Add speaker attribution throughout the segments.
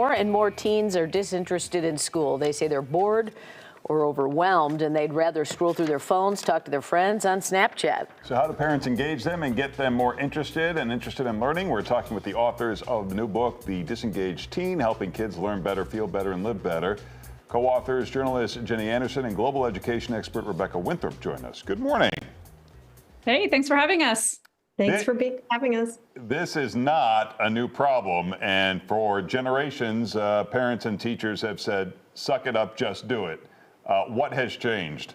Speaker 1: More and more teens are disinterested in school. They say they're bored or overwhelmed, and they'd rather scroll through their phones, talk to their friends on Snapchat.
Speaker 2: So how do parents engage them and get them more interested in learning? We're talking with the authors of the new book, The Disengaged Teen, Helping Kids Learn Better, Feel Better, and Live Better. Co-authors, journalist Jenny Anderson and global education expert Rebecca Winthrop join us. Good morning.
Speaker 3: Hey, thanks for having us.
Speaker 4: Thanks for having us.
Speaker 2: This is not a new problem, and for generations, parents and teachers have said, suck it up, just do it. What has changed?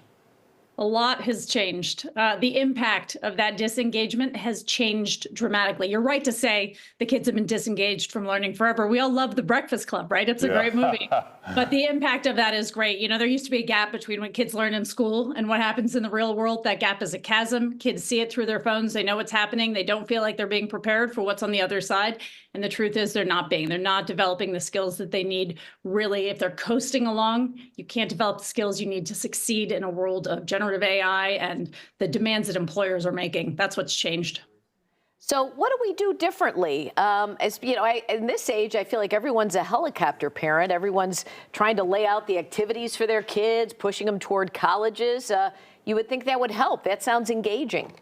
Speaker 3: A lot has changed. The impact of that disengagement has changed dramatically. You're right to say the kids have been disengaged from learning forever. We all love The Breakfast Club, right? It's a great movie. But the impact of that is great. You know, there used to be a gap between what kids learn in school and what happens in the real world. That gap is a chasm. Kids see it through their phones. They know what's happening. They don't feel like they're being prepared for what's on the other side. And the truth is they're not being. They're not developing the skills that they need. Really, if they're coasting along, you can't develop the skills you need to succeed in a world of generative AI and the demands that employers are making. That's what's changed.
Speaker 1: So what do we do differently? As you know, in this age, I feel like everyone's a helicopter parent. Everyone's trying to lay out the activities for their kids, pushing them toward colleges. You would think that would help. That sounds engaging.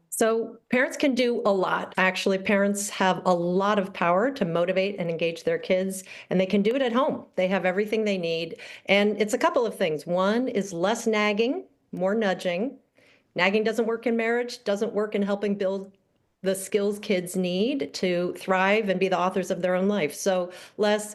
Speaker 4: So parents can do a lot. Actually, parents have a lot of power to motivate and engage their kids, and they can do it at home. They have everything they need. And it's a couple of things. One is less nagging, more nudging. Nagging doesn't work in marriage, doesn't work in helping build the skills kids need to thrive and be the authors of their own life. So less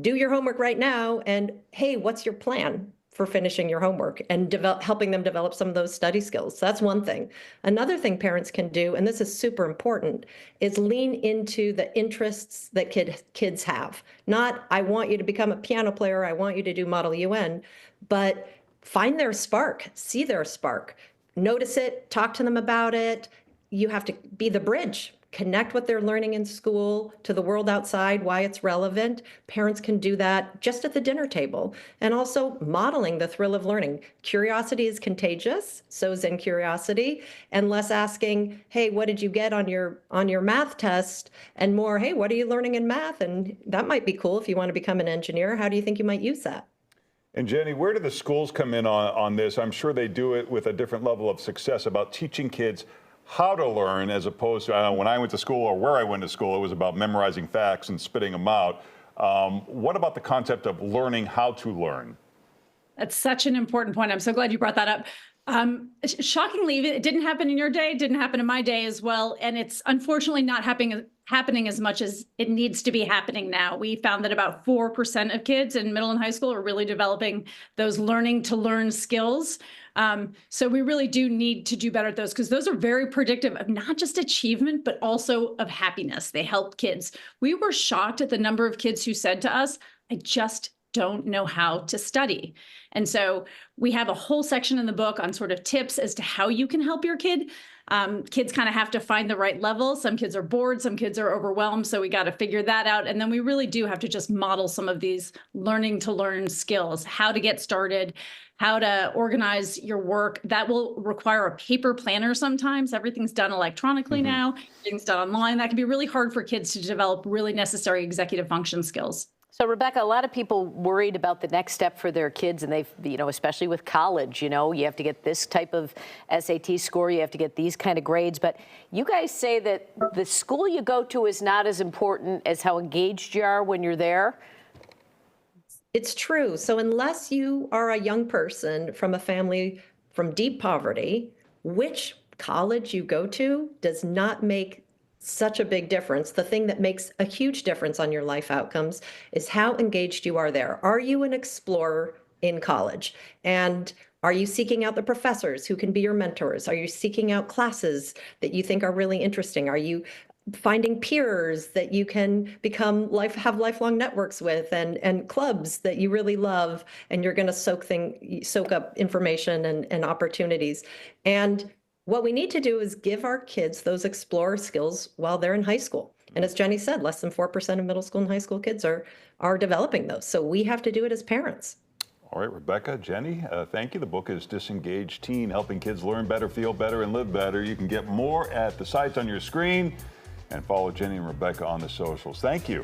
Speaker 4: do your homework right now and, hey, what's your plan for finishing your homework, and helping them develop some of those study skills. So that's one thing. Another thing parents can do, and this is super important, is lean into the interests that kids have. Not, I want you to become a piano player, I want you to do Model UN, but find their spark, see their spark, notice it, talk to them about it. You have to be the bridge. Connect what they're learning in school to the world outside, why it's relevant. Parents can do that just at the dinner table. And also modeling the thrill of learning. Curiosity is contagious, so is curiosity, and less asking, hey, what did you get on your math test? And more, hey, what are you learning in math? And that might be cool if you want to become an engineer. How do you think you might use that?
Speaker 2: And Jenny, where do the schools come in on this? I'm sure they do it with a different level of success about teaching kids how to learn, as opposed to when I went to school or where I went to school, it was about memorizing facts and spitting them out. What about the concept of learning how to learn? That's
Speaker 3: such an important point. I'm so glad you brought that up. Shockingly, it didn't happen in your day, it didn't happen in my day as well. And it's unfortunately not happening as much as it needs to be happening now. We found that about 4% of kids in middle and high school are really developing those learning to learn skills. So we really do need to do better at those, because those are very predictive of not just achievement, but also of happiness. They help kids. We were shocked at the number of kids who said to us, I just don't know how to study. And so we have a whole section in the book on sort of tips as to how you can help your kid. Kids kind of have to find the right level. Some kids are bored, some kids are overwhelmed. So we got to figure that out. And then we really do have to just model some of these learning to learn skills, how to get started, how to organize your work. That will require a paper planner sometimes. Everything's done electronically now. Everything's done online. That can be really hard for kids to develop really necessary executive function skills.
Speaker 1: So, Rebecca, a lot of people worried about the next step for their kids, and especially with college, you have to get this type of SAT score, you have to get these kind of grades. But you guys say that the school you go to is not as important as how engaged you are when you're there.
Speaker 4: It's true. So unless you are a young person from a family from deep poverty, which college you go to does not make such a big difference. The thing that makes a huge difference on your life outcomes is how engaged you are there. Are you an explorer in college? And are you seeking out the professors who can be your mentors? Are you seeking out classes that you think are really interesting? Are you finding peers that you can have lifelong networks with, and clubs that you really love, and you're going to soak up information and opportunities? And what we need to do is give our kids those explorer skills while they're in high school. And as Jenny said, less than 4% of middle school and high school kids are developing those. So we have to do it as parents.
Speaker 2: All right, Rebecca, Jenny, thank you. The book is Disengaged Teen, Helping Kids Learn Better, Feel Better, and Live Better. You can get more at the sites on your screen, and follow Jenny and Rebecca on the socials. Thank you.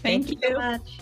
Speaker 3: Thank
Speaker 4: so
Speaker 3: you.
Speaker 4: much.